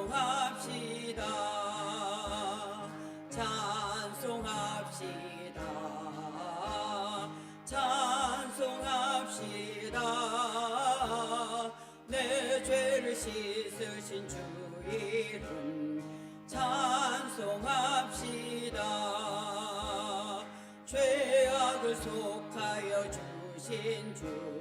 찬송합시다. 찬송합시다. 찬송합시다. 내 죄를 씻으신 주 이름 찬송합시다. 죄악을 속하여 주신 주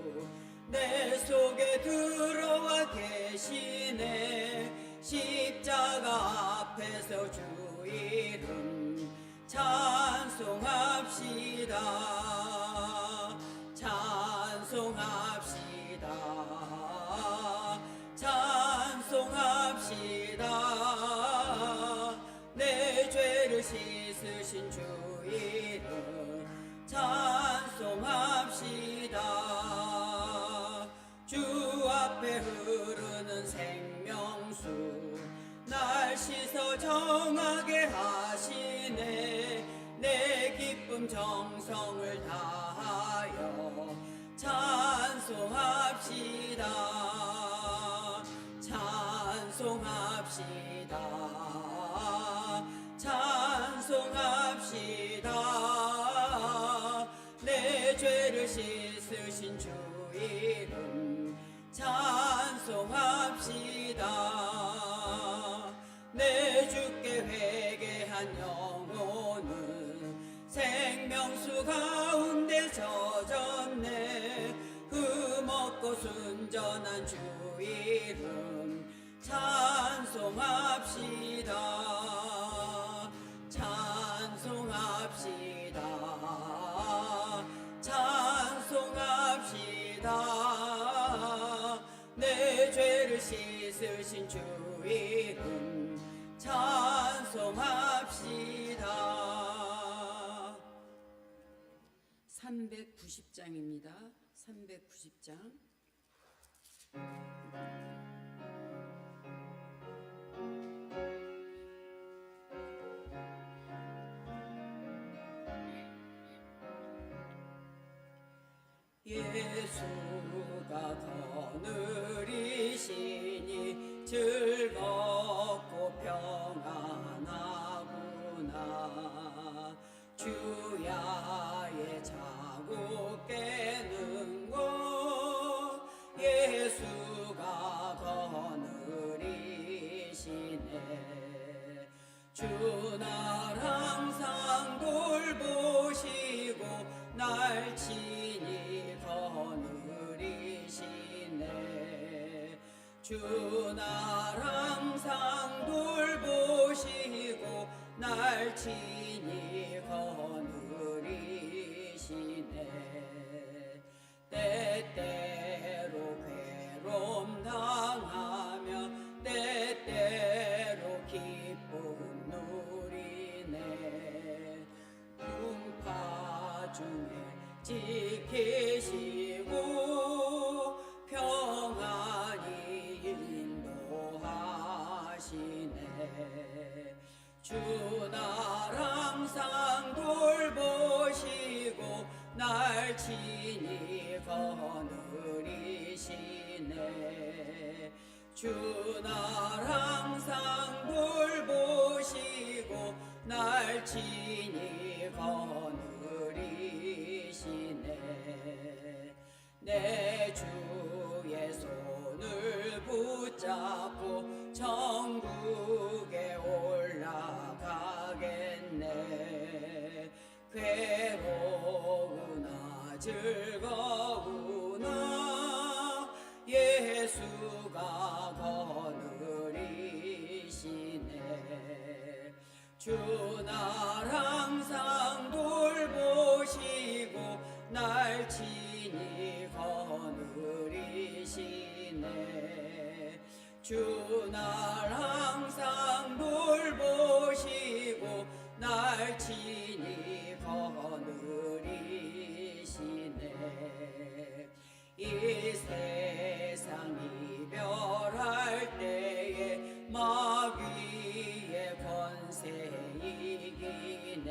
내 속에 들어와 계시네. 십자가 앞에서 주 이름 찬송합시다. 찬송합시다. 찬송합시다. 내 죄를 씻으신 주 이름 찬송합시다. 주 앞에 흐르는 생명수 날 씻어 정하게 하시네. 내 기쁨 정성을 다하여 찬송합시다. 찬송합시다. 찬송합시다. 내 죄를 씻으신 주 이름 찬송합시다. 내 주께 회개한 영혼은 생명수 가운데 젖었네. 흠없고 순전한 주 이름 찬송합시다. 찬송합시다. 찬송합시다. 내 죄를 씻으신 주 이름 찬송합시다. 390장입니다. 390장. 예수가 거느리시니 즐겁고 평안하구나. 주야의 자고 깨는 곳 예수가 거느리시네. 주 날 항상 돌보시고 날 친히 거느리시네. 주 날 항상 돌보시고 날 친히 거느리시네. 때때로 괴로움 당하며 때때로 기쁨 누리네. 풍파 중에 지키시고 평안히 인도하시네. 주 날 항상 돌보시고 날 친히 거느리시네. 주 날 항상 돌보시고 날 친히 거느리시네. 내 주의 손을 붙잡고 천국에 올라가겠네. 괴로우나 즐거우나 예수가 거느리시네. 주 날 항상 돌보시고 날 친히 거느리시네. 주 날 항상 돌보시고 날 친히 거느리시네. 이 세상 이별할 때에 마귀의 권세 이기네.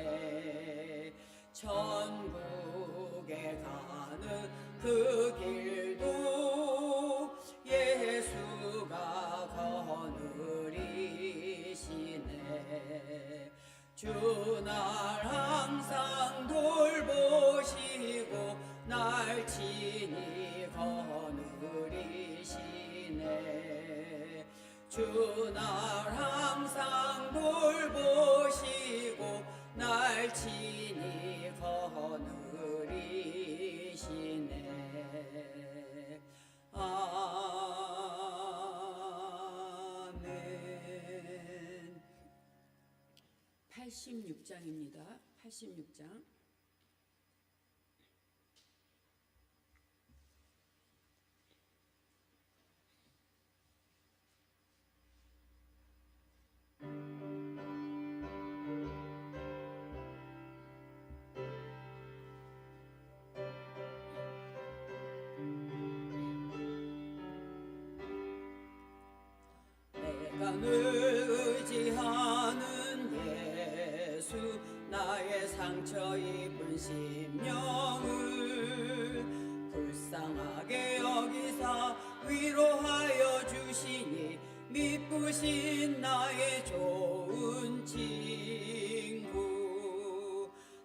천국에 가는 그 길도 예수가 주 날 항상 돌보시고 날 친히 거느리시네. 아멘. 86장입니다. 86장. 내가 늘 의지하는 예수 나의 상처 입은 심령을 불쌍하게 여기사 위로하여 주시니 미쁘신 나의 좋은 친구.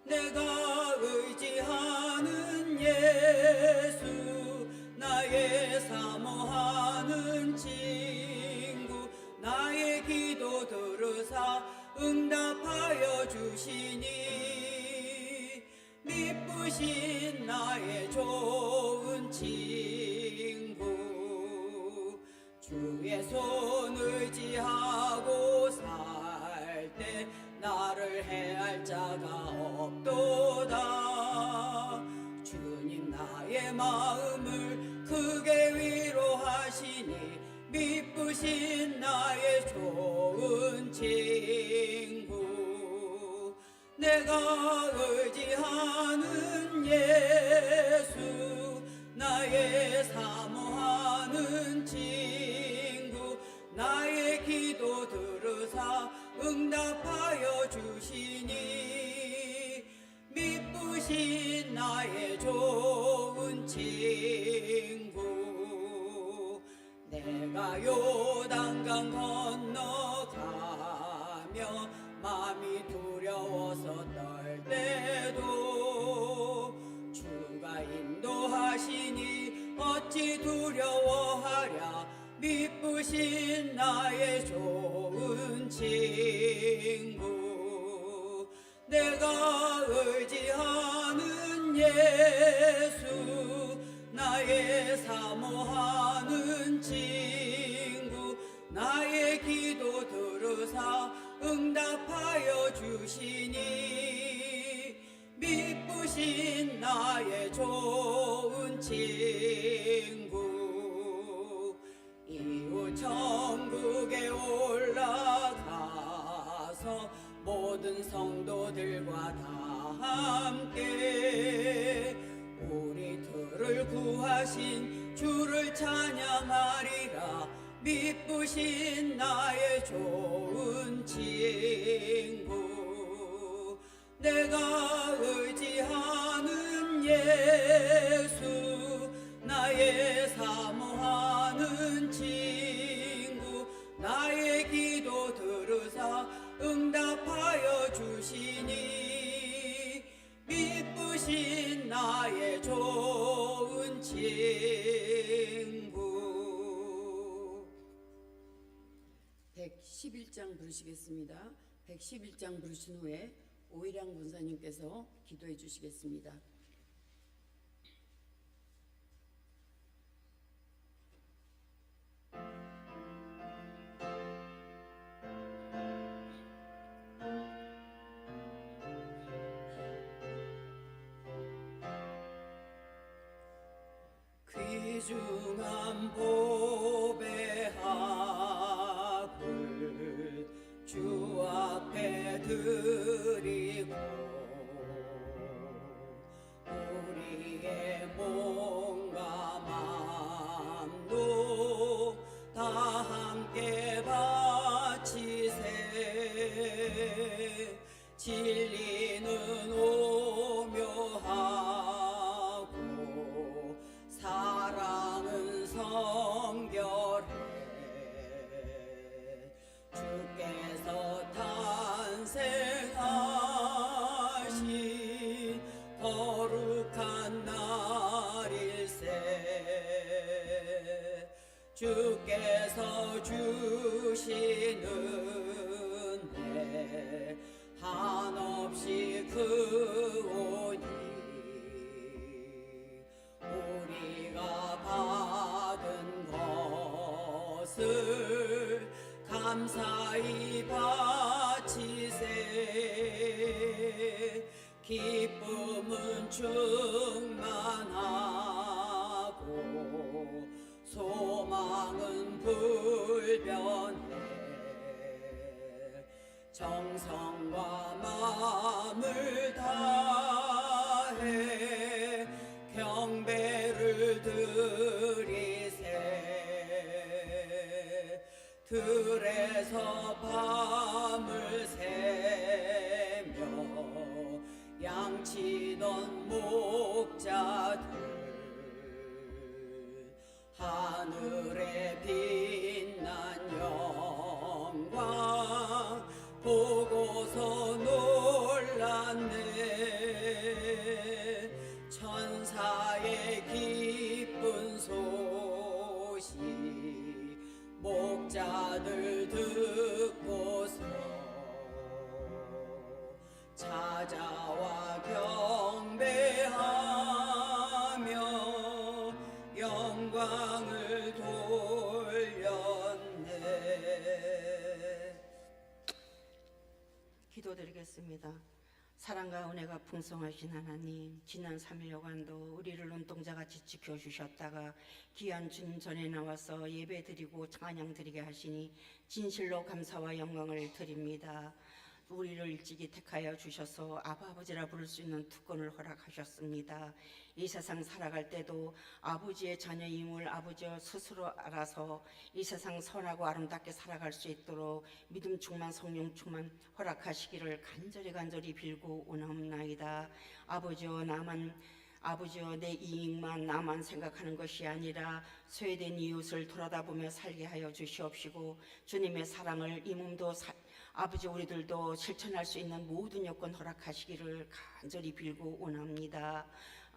내가 의지하는 예수 나의 사모하는 친구. 나의 기도 들으사 응답하여 주시니 미쁘신 나의 좋은 친구. 주의 손 의지하고 살 때 나를 해할 자가 없도다. 주님 나의 마음을 크게 위로하시니 미쁘신 나의 좋은 친구. 내가 의지하는 예수 나의 사모하는 친구. 나의 기도 들으사 응답하여 주시니 미쁘신 나의 좋은 친구. 내가 요단강 건너가며 마음이 두려워서 떨 때도 주가 인도하시니 어찌 두려워하랴. 미쁘신 나의 좋은 친구. 내가 의지하는 예수 나의 사모하는 친구. 나의 기도 들으사 응답하여 주시니 미쁘신 나의 좋은 친구. 이후 천국에 올라가서 모든 성도들과 다 함께 우리들을 구하신 주를 찬양하리라. 미쁘신 나의 좋은 친구. 내가 의지하는 예수 나의 사모하는 친구. 나의 기도 들으사 응답하여 주시니 미쁘신 나의 좋은 친구. 111장 부르시겠습니다. 111장 부르신 후에 오일양 권사님께서 기도해 주시겠습니다. 귀중한 보배 합을 주 앞에 드리고 우리의 몸과 마음도 다 함께 바치세. 진리는 오묘하고 사랑은 성결해. 주께서 탄생하신 거룩한 날일세. 주께서 주 감사히 바치세. 기쁨은 충만하고 소망은 불변해. 정성과 마음을 다해 경배를 드리세. 들에서 밤을 새며 양치던 목자들 하늘에 빛난 영광 보고서 놀랐네. 천사의 기쁜 소식 목자들 듣고서 찾아와 경배하며 영광을 돌렸네. 기도드리겠습니다. 사랑과 은혜가 풍성하신 하나님, 지난 3일여간도 우리를 눈동자같이 지켜주셨다가 귀한 주님 전에 나와서 예배드리고 찬양드리게 하시니 진실로 감사와 영광을 드립니다. 우리를 일찍이 택하여 주셔서 아버지라 부를 수 있는 특권을 허락하셨습니다. 이 세상 살아갈 때도 아버지의 자녀임을 아버지 스스로 알아서 이 세상 선하고 아름답게 살아갈 수 있도록 믿음 충만 성령 충만 허락하시기를 간절히 빌고 원하옵나이다. 아버지여 내 이익만 나만 생각하는 것이 아니라 소외된 이웃을 돌아다보며 살게 하여 주시옵시고 주님의 사랑을 이 몸도 아버지 우리들도 실천할 수 있는 모든 여건 허락하시기를 간절히 빌고 원합니다.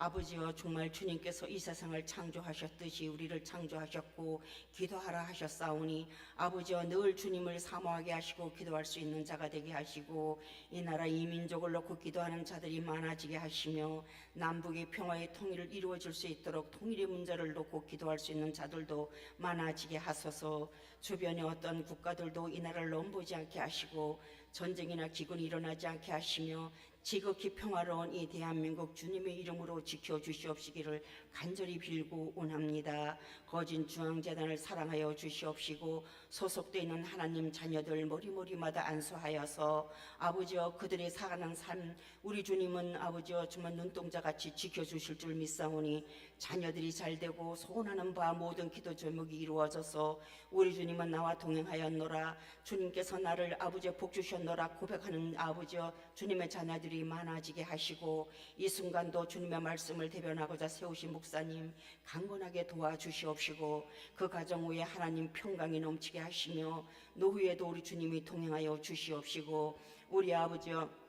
아버지여 정말 주님께서 이 세상을 창조하셨듯이 우리를 창조하셨고 기도하라 하셨사오니 아버지여 늘 주님을 사모하게 하시고 기도할 수 있는 자가 되게 하시고 이 나라 이 민족을 놓고 기도하는 자들이 많아지게 하시며 남북의 평화의 통일을 이루어질 수 있도록 통일의 문제를 놓고 기도할 수 있는 자들도 많아지게 하소서. 주변의 어떤 국가들도 이 나라를 넘보지 않게 하시고 전쟁이나 기근이 일어나지 않게 하시며 지극히 평화로운 이 대한민국 주님의 이름으로 지켜주시옵시기를 간절히 빌고 원합니다. 거진 중앙재단을 사랑하여 주시옵시고 소속되어 있는 하나님 자녀들 머리마다 안수하여서 아버지여 그들의 살아가는 삶 우리 주님은 아버지여 정말 눈동자같이 지켜주실 줄 믿사오니 자녀들이 잘되고 소원하는 바 모든 기도 제목이 이루어져서 우리 주님은 나와 동행하였노라. 주님께서 나를 아버지여 복 주셨노라 고백하는 아버지여 주님의 자녀들이 많아지게 하시고 이 순간도 주님의 말씀을 대변하고자 세우신 목사님 강건하게 도와주시옵시고 그 가정 위에 하나님 평강이 넘치게 하시며 노후에도 우리 주님이 동행하여 주시옵시고 우리 아버지여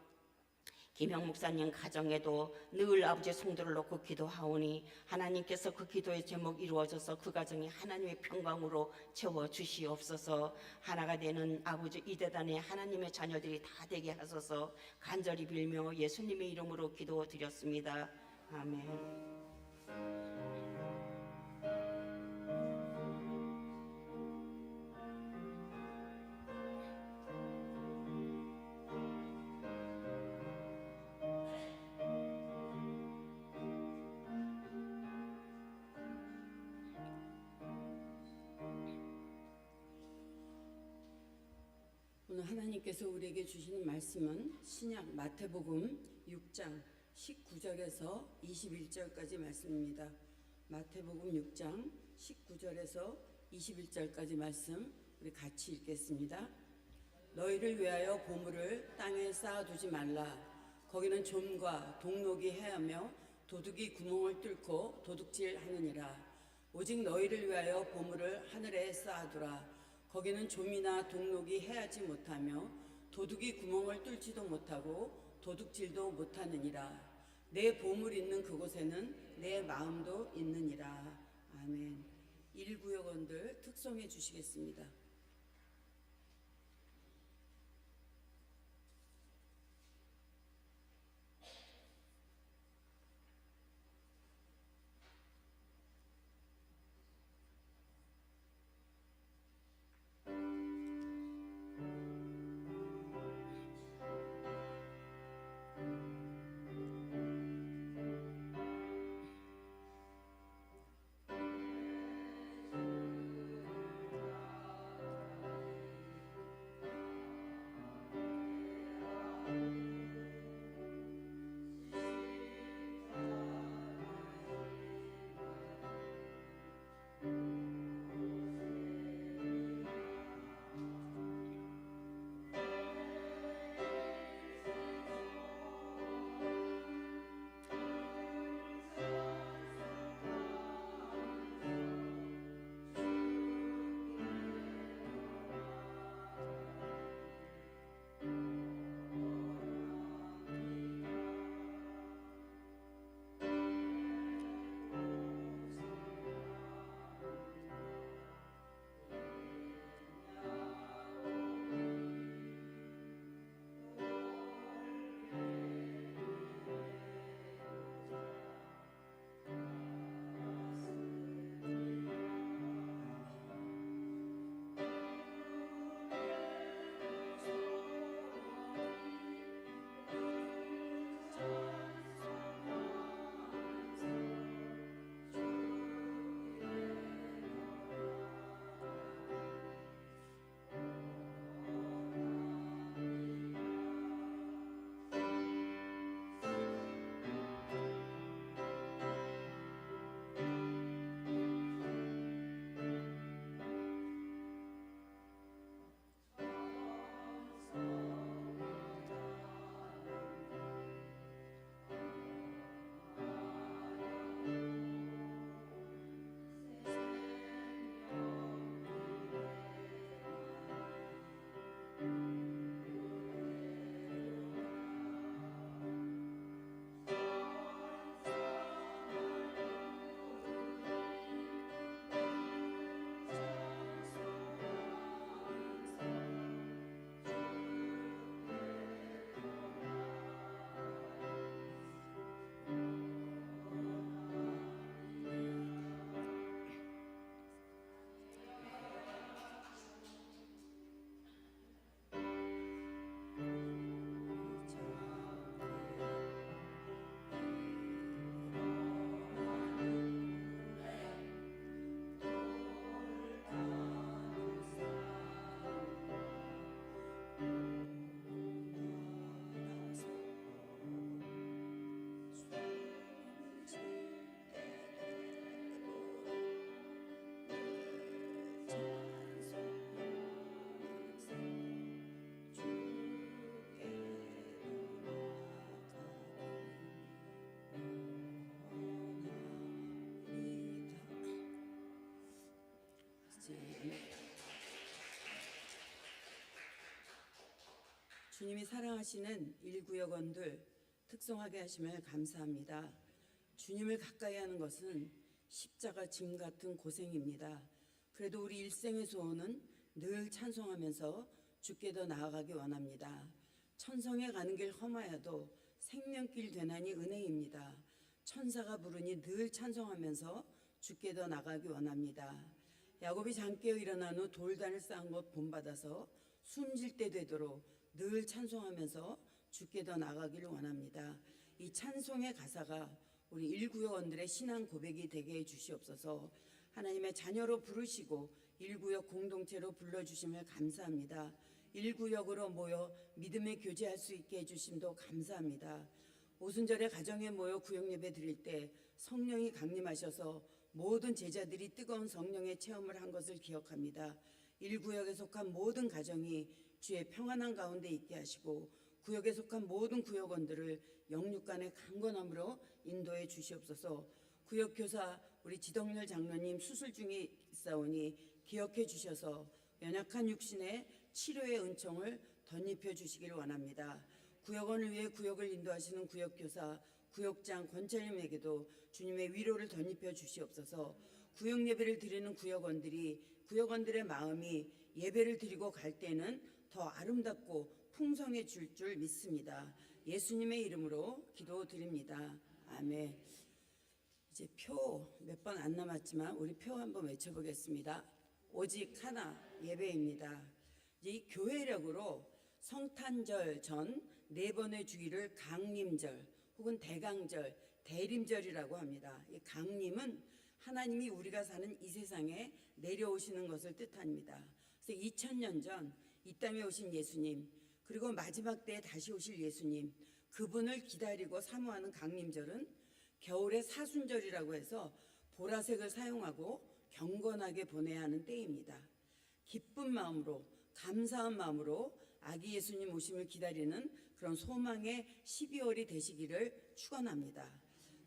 김영 목사님 가정에도 늘 아버지의 성도를 놓고 기도하오니 하나님께서 그 기도의 제목 이루어져서 그 가정이 하나님의 평강으로 채워주시옵소서. 하나가 되는 아버지 이 대단에 하나님의 자녀들이 다 되게 하소서 간절히 빌며 예수님의 이름으로 기도드렸습니다. 아멘. 오늘 하나님께서 우리에게 주시는 말씀은 신약 마태복음 6장 19절에서 21절까지 말씀입니다. 마태복음 6장 19절에서 21절까지 말씀 우리 같이 읽겠습니다. 너희를 위하여 보물을 땅에 쌓아두지 말라. 거기는 좀과 동록이 해하며 도둑이 구멍을 뚫고 도둑질하느니라. 오직 너희를 위하여 보물을 하늘에 쌓아두라. 거기는 좀이나 동록이 해하지 못하며 도둑이 구멍을 뚫지도 못하고 도둑질도 못하느니라. 내 보물 있는 그곳에는 내 마음도 있느니라. 아멘. 1구역원들 특송해 주시겠습니다. 주님이 사랑하시는 일구역원들 특성하게 하심을 감사합니다. 주님을 가까이 하는 것은 십자가 짐 같은 고생입니다. 그래도 우리 일생의 소원은 늘 찬송하면서 주께 더 나아가기 원합니다. 천성에 가는 길 험하여도 생명길 되나니 은혜입니다. 천사가 부르니 늘 찬송하면서 주께 더 나가기 원합니다. 야곱이 잠 깨어 일어난 후 돌단을 쌓은 것 본받아서 숨질 때 되도록 늘 찬송하면서 주께 더 나가기를 원합니다. 이 찬송의 가사가 우리 일구역원들의 신앙 고백이 되게 해 주시옵소서. 하나님의 자녀로 부르시고 일구역 공동체로 불러주심을 감사합니다. 일구역으로 모여 믿음의 교제할 수 있게 해주심도 감사합니다. 오순절에 가정에 모여 구역예배 드릴 때 성령이 강림하셔서 모든 제자들이 뜨거운 성령의 체험을 한 것을 기억합니다. 일구역에 속한 모든 가정이 주의 평안한 가운데 있게 하시고 구역에 속한 모든 구역원들을 영육간의 강건함으로 인도해 주시옵소서. 구역교사 우리 지덕렬 장로님 수술 중에 있사오니 기억해 주셔서 연약한 육신의 치료의 은총을 덧입혀 주시길 원합니다. 구역원을 위해 구역을 인도하시는 구역교사 구역장 권철님에게도 주님의 위로를 덧입혀 주시옵소서. 구역 예배를 드리는 구역원들의 마음이 예배를 드리고 갈 때는 더 아름답고 풍성해질 줄 믿습니다. 예수님의 이름으로 기도드립니다. 아멘. 이제 표 몇 번 안 남았지만 우리 표 한번 외쳐보겠습니다. 오직 하나 예배입니다. 이제 이 교회력으로 성탄절 전 4번의 주일을 강림절 혹은 대강절, 대림절이라고 합니다. 이 강림은 하나님이 우리가 사는 이 세상에 내려오시는 것을 뜻합니다. 그래서 2000년 전 이 땅에 오신 예수님, 그리고 마지막 때에 다시 오실 예수님, 그분을 기다리고 사모하는 강림절은 겨울의 사순절이라고 해서 보라색을 사용하고 경건하게 보내야 하는 때입니다. 기쁜 마음으로, 감사한 마음으로 아기 예수님 오심을 기다리는 그런 소망의 12월이 되시기를 축원합니다.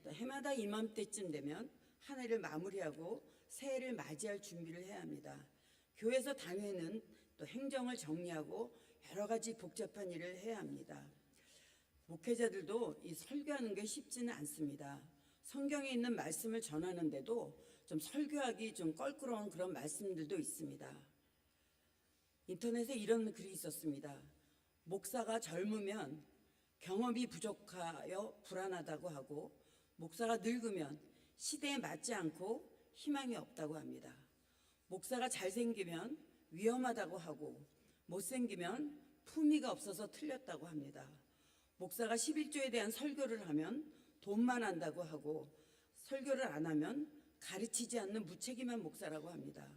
또 해마다 이맘때쯤 되면 한 해를 마무리하고 새해를 맞이할 준비를 해야 합니다. 교회에서 당회는 또 행정을 정리하고 여러 가지 복잡한 일을 해야 합니다. 목회자들도 이 설교하는 게 쉽지는 않습니다. 성경에 있는 말씀을 전하는데도 좀 설교하기 좀 껄끄러운 그런 말씀들도 있습니다. 인터넷에 이런 글이 있었습니다. 목사가 젊으면 경험이 부족하여 불안하다고 하고 목사가 늙으면 시대에 맞지 않고 희망이 없다고 합니다. 목사가 잘생기면 위험하다고 하고 못생기면 품위가 없어서 틀렸다고 합니다. 목사가 11조에 대한 설교를 하면 돈만 한다고 하고 설교를 안 하면 가르치지 않는 무책임한 목사라고 합니다.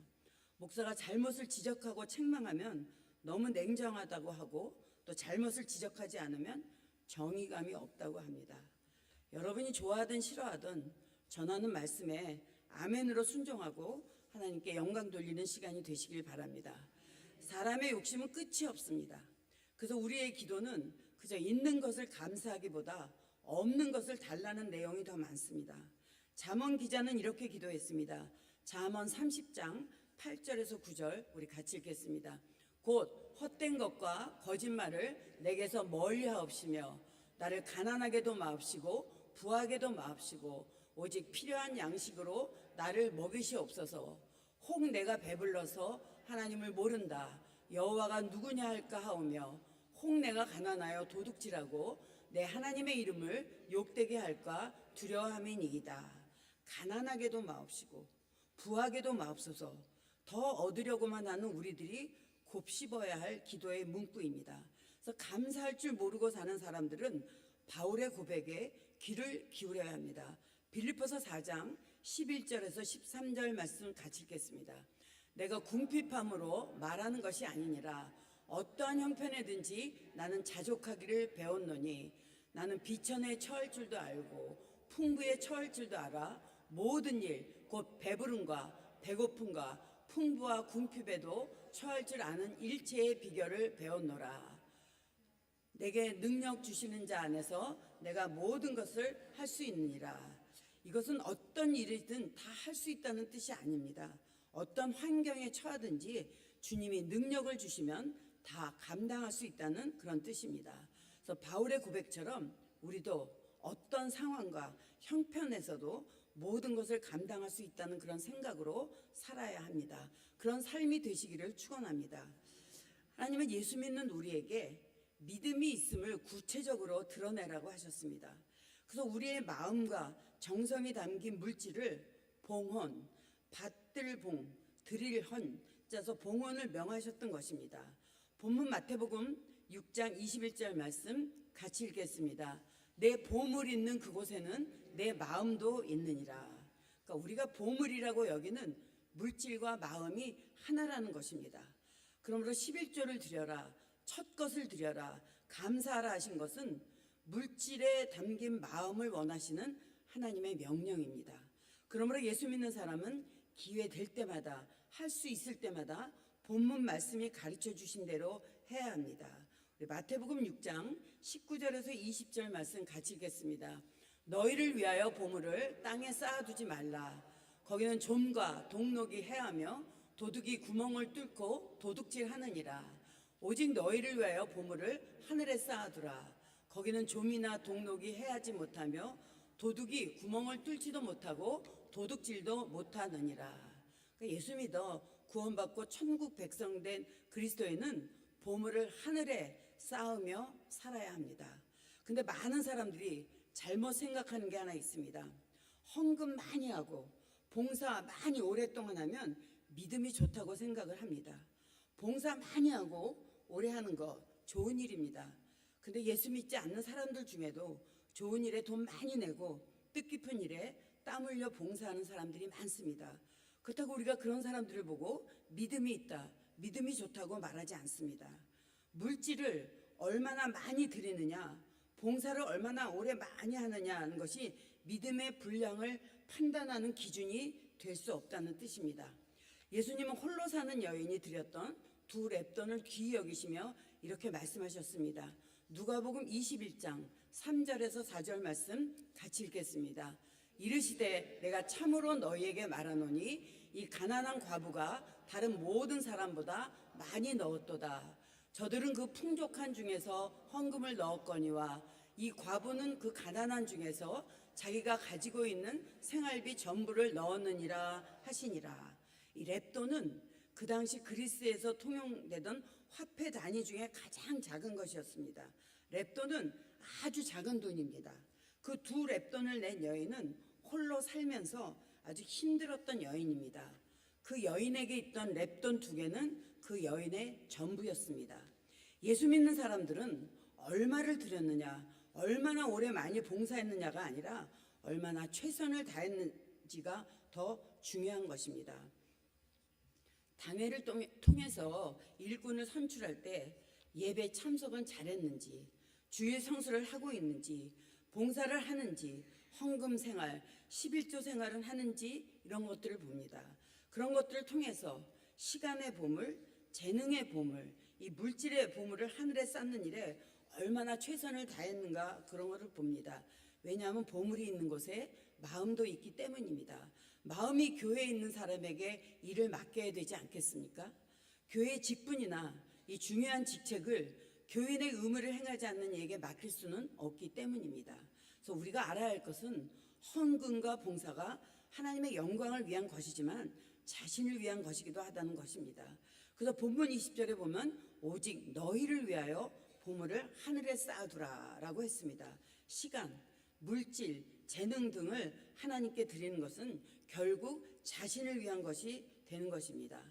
목사가 잘못을 지적하고 책망하면 너무 냉정하다고 하고 또 잘못을 지적하지 않으면 정의감이 없다고 합니다. 여러분이 좋아하든 싫어하든 전하는 말씀에 아멘으로 순종하고 하나님께 영광 돌리는 시간이 되시길 바랍니다. 사람의 욕심은 끝이 없습니다. 그래서 우리의 기도는 그저 있는 것을 감사하기보다 없는 것을 달라는 내용이 더 많습니다. 잠언 기자는 이렇게 기도했습니다. 잠언 30장 8절에서 9절 우리 같이 읽겠습니다. 곧 헛된 것과 거짓말을 내게서 멀리하옵시며 나를 가난하게도 마옵시고 부하게도 마옵시고 오직 필요한 양식으로 나를 먹이시옵소서. 혹 내가 배불러서 하나님을 모른다. 여호와가 누구냐 할까 하오며 혹 내가 가난하여 도둑질하고 내 하나님의 이름을 욕되게 할까 두려워함이니이다. 가난하게도 마옵시고 부하게도 마옵소서. 더 얻으려고만 하는 우리들이 곱씹어야 할 기도의 문구입니다. 그래서 감사할 줄 모르고 사는 사람들은 바울의 고백에 귀를 기울여야 합니다. 빌립보서 4장 11절에서 13절 말씀 같이 읽겠습니다. 내가 궁핍함으로 말하는 것이 아니니라. 어떠한 형편에든지 나는 자족하기를 배웠노니 나는 비천에 처할 줄도 알고 풍부에 처할 줄도 알아. 모든 일 곧 배부름과 배고픔과 풍부와 궁핍에도 처할 줄 아는 일체의 비결을 배웠노라. 내게 능력 주시는 자 안에서 내가 모든 것을 할 수 있느니라. 이것은 어떤 일이든 다 할 수 있다는 뜻이 아닙니다. 어떤 환경에 처하든지 주님이 능력을 주시면 다 감당할 수 있다는 그런 뜻입니다. 그래서 바울의 고백처럼 우리도 어떤 상황과 형편에서도 모든 것을 감당할 수 있다는 그런 생각으로 살아야 합니다. 그런 삶이 되시기를 축원합니다. 하나님은 예수 믿는 우리에게 믿음이 있음을 구체적으로 드러내라고 하셨습니다. 그래서 우리의 마음과 정성이 담긴 물질을 봉헌, 받들 봉, 드릴 헌, 짜서 봉헌을 명하셨던 것입니다. 본문 마태복음 6장 21절 말씀 같이 읽겠습니다. 내 보물 있는 그곳에는 내 마음도 있느니라. 그러니까 우리가 보물이라고 여기는 물질과 마음이 하나라는 것입니다. 그러므로 11조를 드려라, 첫 것을 드려라, 감사하라 하신 것은 물질에 담긴 마음을 원하시는 하나님의 명령입니다. 그러므로 예수 믿는 사람은 기회 될 때마다 할 수 있을 때마다 본문 말씀이 가르쳐 주신 대로 해야 합니다. 우리 마태복음 6장 19절에서 20절 말씀 같이 읽겠습니다. 너희를 위하여 보물을 땅에 쌓아두지 말라. 거기는 좀과 동록이 해하며 도둑이 구멍을 뚫고 도둑질하느니라. 오직 너희를 위하여 보물을 하늘에 쌓아두라. 거기는 좀이나 동록이 해하지 못하며 도둑이 구멍을 뚫지도 못하고 도둑질도 못하느니라. 그러니까 예수 믿어 구원받고 천국 백성 된 그리스도인은 보물을 하늘에 쌓으며 살아야 합니다. 근데 많은 사람들이 잘못 생각하는 게 하나 있습니다. 헌금 많이 하고 봉사 많이 오랫동안 하면 믿음이 좋다고 생각을 합니다. 봉사 많이 하고 오래 하는 거 좋은 일입니다. 근데 예수 믿지 않는 사람들 중에도 좋은 일에 돈 많이 내고 뜻깊은 일에 땀 흘려 봉사하는 사람들이 많습니다. 그렇다고 우리가 그런 사람들을 보고 믿음이 있다, 믿음이 좋다고 말하지 않습니다. 물질을 얼마나 많이 드리느냐, 봉사를 얼마나 오래 많이 하느냐 하는 것이 믿음의 분량을 판단하는 기준이 될 수 없다는 뜻입니다. 예수님은 홀로 사는 여인이 드렸던 두 렙돈을 귀히 여기시며 이렇게 말씀하셨습니다. 누가복음 21장 3절에서 4절 말씀 같이 읽겠습니다. 이르시되 내가 참으로 너희에게 말하노니 이 가난한 과부가 다른 모든 사람보다 많이 넣었도다. 저들은 그 풍족한 중에서 헌금을 넣었거니와 이 과부는 그 가난한 중에서 자기가 가지고 있는 생활비 전부를 넣었느니라 하시니라. 이 렙돈은 그 당시 그리스에서 통용되던 화폐 단위 중에 가장 작은 것이었습니다. 렙돈은 아주 작은 돈입니다. 그 두 렙돈을 낸 여인은 홀로 살면서 아주 힘들었던 여인입니다. 그 여인에게 있던 렙돈 두 개는 그 여인의 전부였습니다. 예수 믿는 사람들은 얼마를 드렸느냐, 얼마나 오래 많이 봉사했느냐가 아니라 얼마나 최선을 다했는지가 더 중요한 것입니다. 당회를 통해서 일꾼을 선출할 때 예배 참석은 잘했는지, 주일 성수를 하고 있는지, 봉사를 하는지, 헌금 생활, 11조 생활은 하는지 이런 것들을 봅니다. 그런 것들을 통해서 시간의 보물, 재능의 보물, 이 물질의 보물을 하늘에 쌓는 일에 얼마나 최선을 다했는가 그런 것을 봅니다. 왜냐하면 보물이 있는 곳에 마음도 있기 때문입니다. 마음이 교회에 있는 사람에게 일을 맡겨야 되지 않겠습니까? 교회 직분이나 이 중요한 직책을 교인의 의무를 행하지 않는 이에게 맡길 수는 없기 때문입니다. 그래서 우리가 알아야 할 것은 헌금과 봉사가 하나님의 영광을 위한 것이지만 자신을 위한 것이기도 하다는 것입니다. 그래서 본문 20절에 보면 오직 너희를 위하여 보물을 하늘에 쌓아두라 라고 했습니다. 시간, 물질, 재능 등을 하나님께 드리는 것은 결국 자신을 위한 것이 되는 것입니다.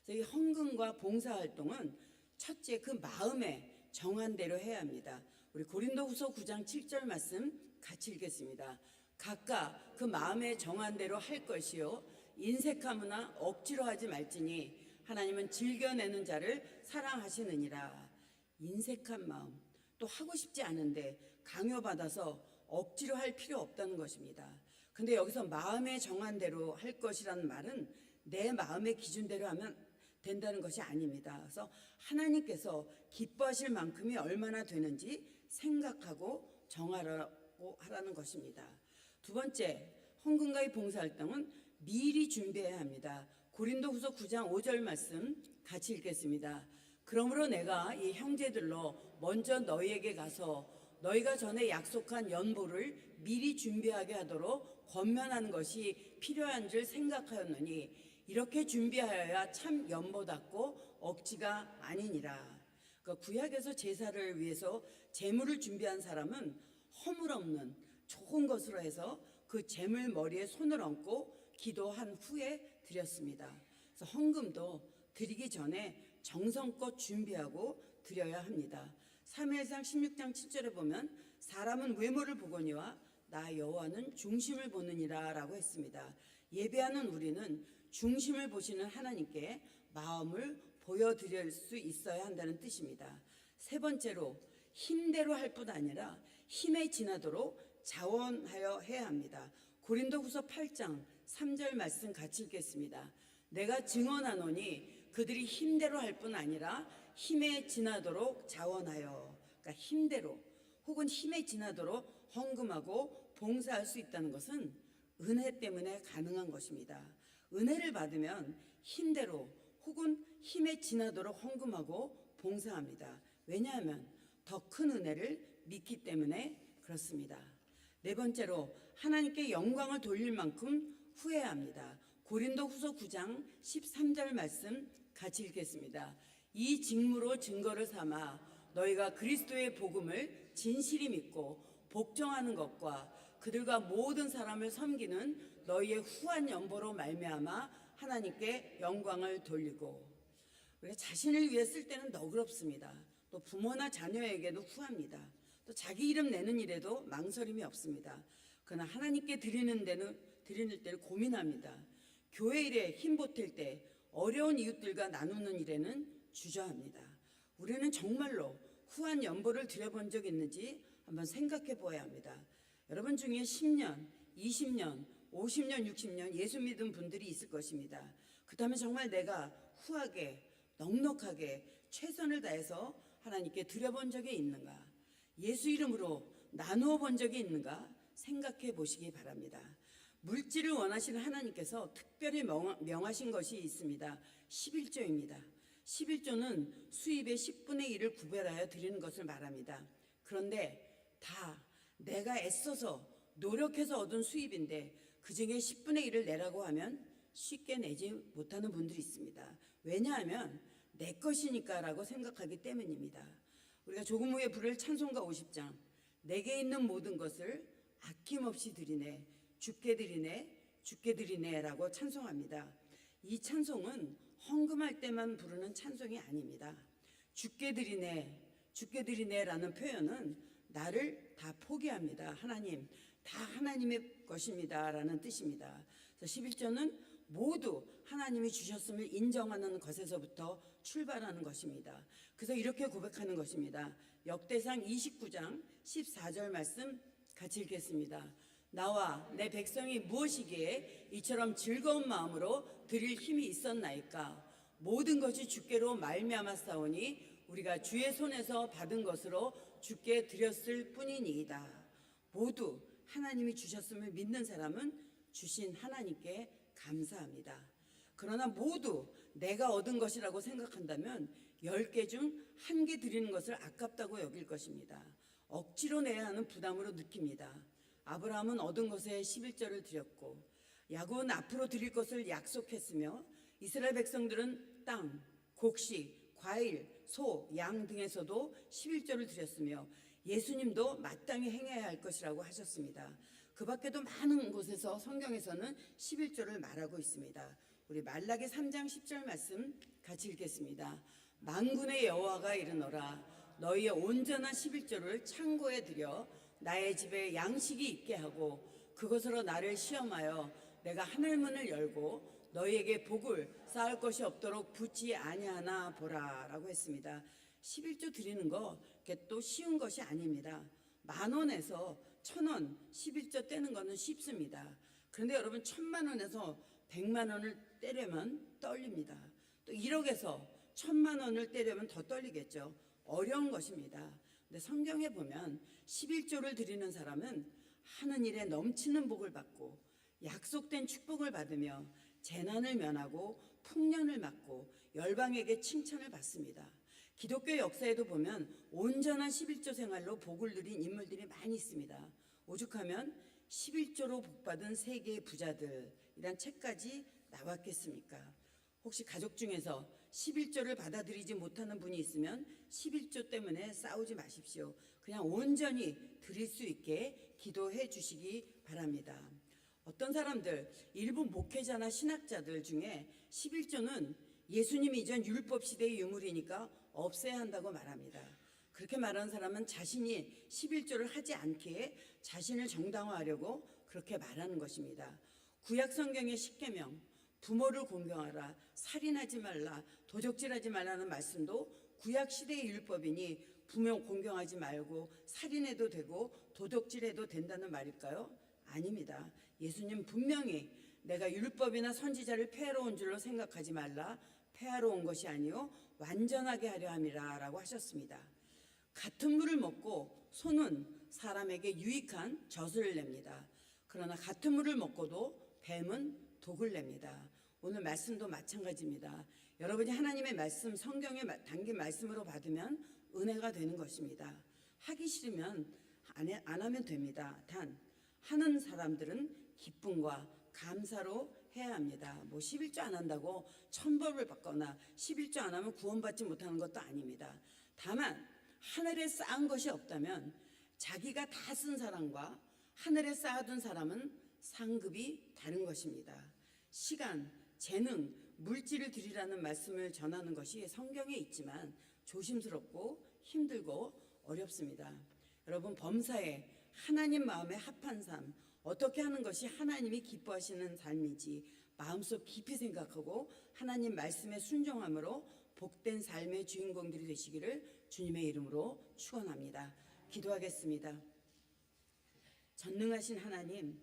그래서 이 헌금과 봉사활동은 첫째 그 마음에 정한 대로 해야 합니다. 우리 고린도후서 9장 7절 말씀 같이 읽겠습니다. 각각 그 마음에 정한 대로 할 것이요 인색하거나 억지로 하지 말지니 하나님은 즐겨내는 자를 사랑하시느니라. 인색한 마음, 또 하고 싶지 않은데 강요받아서 억지로 할 필요 없다는 것입니다. 근데 여기서 마음에 정한 대로 할 것이라는 말은 내 마음의 기준대로 하면 된다는 것이 아닙니다. 그래서 하나님께서 기뻐하실 만큼이 얼마나 되는지 생각하고 정하라고 하라는 것입니다. 두 번째, 헌금과의 봉사활동은 미리 준비해야 합니다. 고린도후서 9장 5절 말씀 같이 읽겠습니다. 그러므로 내가 이 형제들로 먼저 너희에게 가서 너희가 전에 약속한 연보를 미리 준비하게 하도록 권면하는 것이 필요한 줄 생각하였노니 이렇게 준비하여야 참 연보답고 억지가 아니니라. 그러니까 구약에서 제사를 위해서 제물을 준비한 사람은 허물 없는 좋은 것으로 해서 그 제물 머리에 손을 얹고 기도한 후에 드렸습니다. 그래서 헌금도 드리기 전에 정성껏 준비하고 드려야 합니다. 사무엘상 16장 7절에 보면 사람은 외모를 보거니와 나 여호와는 중심을 보느니라 라고 했습니다. 예배하는 우리는 중심을 보시는 하나님께 마음을 보여드릴 수 있어야 한다는 뜻입니다. 세 번째로 힘대로 할 뿐 아니라 힘에 지나도록 자원하여 해야 합니다. 고린도후서 8장 3절 말씀 같이 읽겠습니다. 내가 증언하노니 그들이 힘대로 할 뿐 아니라 힘에 지나도록 자원하여, 그러니까 힘대로 혹은 힘에 지나도록 헌금하고 봉사할 수 있다는 것은 은혜 때문에 가능한 것입니다. 은혜를 받으면 힘대로 혹은 힘에 지나도록 헌금하고 봉사합니다. 왜냐하면 더 큰 은혜를 믿기 때문에 그렇습니다. 네 번째로 하나님께 영광을 돌릴 만큼 후회해야 합니다. 고린도후서 9장 13절 말씀 같이 읽겠습니다. 이 직무로 증거를 삼아 너희가 그리스도의 복음을 진실히 믿고 복종하는 것과 그들과 모든 사람을 섬기는 너희의 후한 연보로 말미암아 하나님께 영광을 돌리고, 우리가 자신을 위해 쓸 때는 너그럽습니다. 또 부모나 자녀에게도 후합니다. 또 자기 이름 내는 일에도 망설임이 없습니다. 그러나 하나님께 드리는 때를 고민합니다. 교회 일에 힘 보탤 때 어려운 이웃들과 나누는 일에는 주저합니다. 우리는 정말로 후한 연보를 드려본 적 있는지 한번 생각해 보아야 합니다. 여러분 중에 10년, 20년, 50년, 60년 예수 믿은 분들이 있을 것입니다. 그렇다면 정말 내가 후하게, 넉넉하게 최선을 다해서 하나님께 드려본 적이 있는가? 예수 이름으로 나누어 본 적이 있는가? 생각해 보시기 바랍니다. 물질을 원하시는 하나님께서 특별히 명하신 것이 있습니다. 11조입니다. 11조는 수입의 10분의 1을 구별하여 드리는 것을 말합니다. 그런데 다 내가 애써서 노력해서 얻은 수입인데 그중에 10분의 1을 내라고 하면 쉽게 내지 못하는 분들이 있습니다. 왜냐하면 내 것이니까 라고 생각하기 때문입니다. 우리가 조금 후에 부를 찬송가 50장, 내게 있는 모든 것을 아낌없이 드리네, 주께 드리네, 주께 드리네 라고 찬송합니다. 이 찬송은 헌금할 때만 부르는 찬송이 아닙니다. 주께 드리네, 주께 드리네 라는 표현은 나를 다 포기합니다. 하나님, 다 하나님의 것입니다 라는 뜻입니다. 11조는 모두 하나님이 주셨음을 인정하는 것에서부터 출발하는 것입니다. 그래서 이렇게 고백하는 것입니다. 역대상 29장 14절 말씀 같이 읽겠습니다. 나와 내 백성이 무엇이기에 이처럼 즐거운 마음으로 드릴 힘이 있었나이까? 모든 것이 주께로 말미암았사오니 우리가 주의 손에서 받은 것으로 주께 드렸을 뿐이니이다. 모두 하나님이 주셨음을 믿는 사람은 주신 하나님께 감사합니다. 그러나 모두 내가 얻은 것이라고 생각한다면 10개 중 1개 드리는 것을 아깝다고 여길 것입니다. 억지로 내야 하는 부담으로 느낍니다. 아브라함은 얻은 것에 11조를 드렸고 야곱은 앞으로 드릴 것을 약속했으며 이스라엘 백성들은 땅, 곡식, 과일, 소, 양 등에서도 11조를 드렸으며 예수님도 마땅히 행해야 할 것이라고 하셨습니다. 그 밖에도 많은 곳에서 성경에서는 11조를 말하고 있습니다. 우리 말라기 3장 10절 말씀 같이 읽겠습니다. 만군의 여호와가 이르노라 너희의 온전한 11조를 창고에 들여 나의 집에 양식이 있게 하고 그것으로 나를 시험하여 내가 하늘문을 열고 너희에게 복을 쌓을 것이 없도록 붙지 아니하나 보라 라고 했습니다. 11조 드리는 거 또 쉬운 것이 아닙니다. 10,000원에서 1,000원 11조 떼는 거는 쉽습니다. 그런데 여러분 1,000,000원에서 100만 원을 떼려면 떨립니다. 또 1억에서 1,000만 원을 떼려면 더 떨리겠죠. 어려운 것입니다. 근데 성경에 보면 11조를 드리는 사람은 하는 일에 넘치는 복을 받고 약속된 축복을 받으며 재난을 면하고 풍년을 맞고 열방에게 칭찬을 받습니다. 기독교 역사에도 보면 온전한 11조 생활로 복을 누린 인물들이 많이 있습니다. 오죽하면 11조로 복받은 세계의 부자들이란 책까지 나왔겠습니까? 혹시 가족 중에서 11조를 받아들이지 못하는 분이 있으면 11조 때문에 싸우지 마십시오. 그냥 온전히 드릴 수 있게 기도해 주시기 바랍니다. 어떤 사람들, 일부 목회자나 신학자들 중에 11조는 예수님 이전 율법 시대의 유물이니까 없애야 한다고 말합니다. 그렇게 말하는 사람은 자신이 11조를 하지 않기에 자신을 정당화하려고 그렇게 말하는 것입니다. 구약 성경의 십계명, 부모를 공경하라, 살인하지 말라, 도적질하지 말라는 말씀도 구약 시대의 율법이니 부모 공경하지 말고 살인해도 되고 도적질해도 된다는 말일까요? 아닙니다. 예수님 분명히 내가 율법이나 선지자를 폐하러 온 줄로 생각하지 말라, 폐하러 온 것이 아니요 완전하게 하려 함이라 라고 하셨습니다. 같은 물을 먹고 소는 사람에게 유익한 젖을 냅니다. 그러나 같은 물을 먹고도 뱀은 독을 냅니다. 오늘 말씀도 마찬가지입니다. 여러분이 하나님의 말씀, 성경에 담긴 말씀으로 받으면 은혜가 되는 것입니다. 하기 싫으면 안 하면 됩니다. 단 하는 사람들은 기쁨과 감사로 해야 합니다. 11조 안 한다고 천벌을 받거나 11조 안 하면 구원받지 못하는 것도 아닙니다. 다만 하늘에 쌓은 것이 없다면 자기가 다 쓴 사람과 하늘에 쌓아둔 사람은 상급이 다른 것입니다. 시간, 재능, 물질을 드리라는 말씀을 전하는 것이 성경에 있지만 조심스럽고 힘들고 어렵습니다. 여러분, 범사에 하나님 마음에 합한 삶, 어떻게 하는 것이 하나님이 기뻐하시는 삶인지 마음속 깊이 생각하고 하나님 말씀에 순종함으로 복된 삶의 주인공들이 되시기를 주님의 이름으로 축원합니다. 기도하겠습니다. 전능하신 하나님,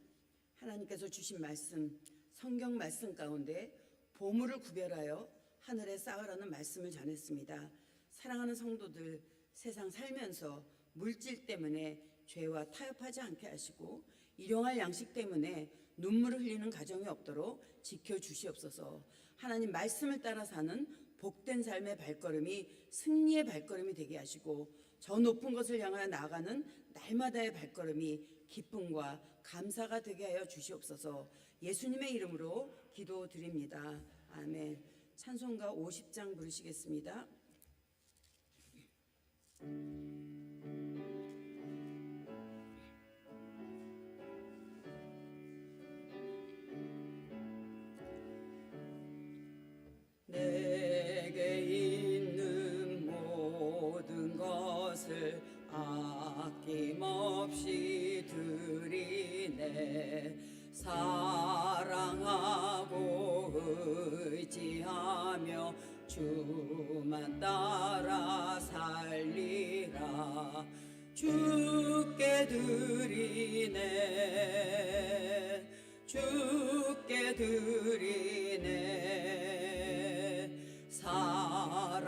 하나님께서 주신 말씀, 성경 말씀 가운데 보물을 구별하여 하늘에 쌓으라는 말씀을 전했습니다. 사랑하는 성도들, 세상 살면서 물질 때문에 죄와 타협하지 않게 하시고 일용할 양식 때문에 눈물을 흘리는 가정이 없도록 지켜주시옵소서. 하나님 말씀을 따라 사는 복된 삶의 발걸음이 승리의 발걸음이 되게 하시고 저 높은 것을 향하여 나아가는 날마다의 발걸음이 기쁨과 감사가 되게 하여 주시옵소서. 예수님의 이름으로 기도드립니다. 아멘. 찬송가 50장 부르시겠습니다. 내게 있는 모든 것을 아낌없이 드리네. 사랑하고 의지하며 주만 따라 살리라. 주께 드리네, 주께 드리네.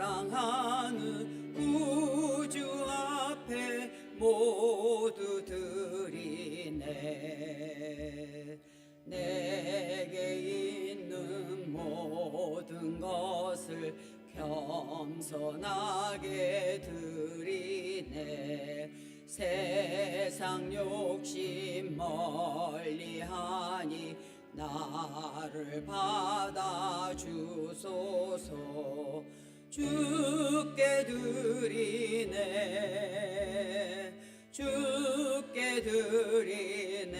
사랑하는 구주 앞에 모두 드리네. 내게 있는 모든 것을 겸손하게 드리네. 세상 욕심 멀리하니 나를 받아주소서. 주께 드리네, 주께 드리네.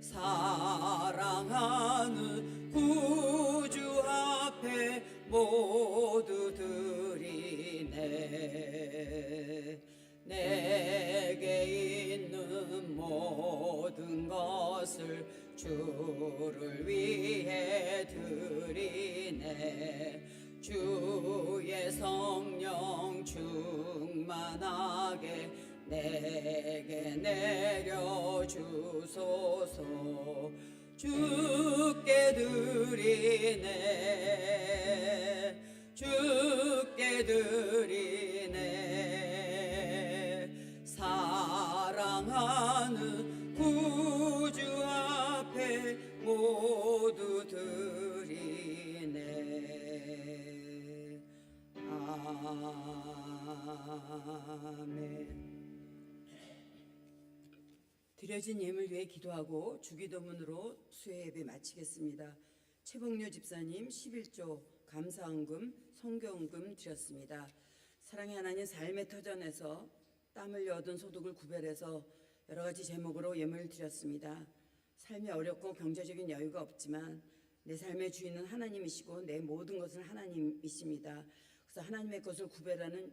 사랑하는 구주 앞에 모두 드리네. 내게 있는 모든 것을 주를 위해 드리네. 주의 성령 충만하게 내게 내려주소서. 주께 드리네, 주께 드리네. 사랑하는 구주 앞에 모두 드리네. 아멘. 드려진 예물 위해 기도하고 주기도문으로 수요 예배 마치겠습니다. 최봉료 집사님 11조 감사헌금, 성교헌금 드렸습니다. 사랑의 하나님, 삶의 터전에서 땀 흘려 얻은 소득을 구별해서 여러 가지 제목으로 예물을 드렸습니다. 삶이 어렵고 경제적인 여유가 없지만 내 삶의 주인은 하나님이시고 내 모든 것은 하나님이십니다. 그래서 하나님의 것을 구별하는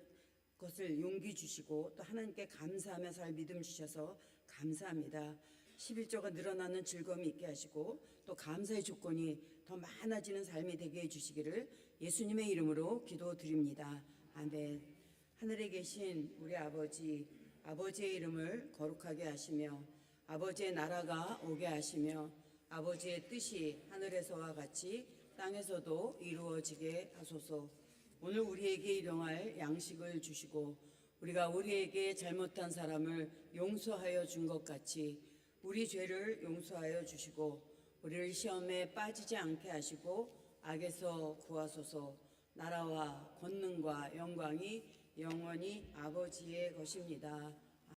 것을 용기 주시고 또 하나님께 감사하며 살 믿음 주셔서 감사합니다. 11조가 늘어나는 즐거움이 있게 하시고 또 감사의 조건이 더 많아지는 삶이 되게 해주시기를 예수님의 이름으로 기도드립니다. 아멘. 하늘에 계신 우리 아버지, 아버지의 이름을 거룩하게 하시며 아버지의 나라가 오게 하시며 아버지의 뜻이 하늘에서와 같이 땅에서도 이루어지게 하소서. 오늘 우리에게 일용할 양식을 주시고 우리가 우리에게 잘못한 사람을 용서하여 준 것 같이 우리 죄를 용서하여 주시고 우리를 시험에 빠지지 않게 하시고 악에서 구하소서. 나라와 권능과 영광이 영원히 아버지의 것입니다.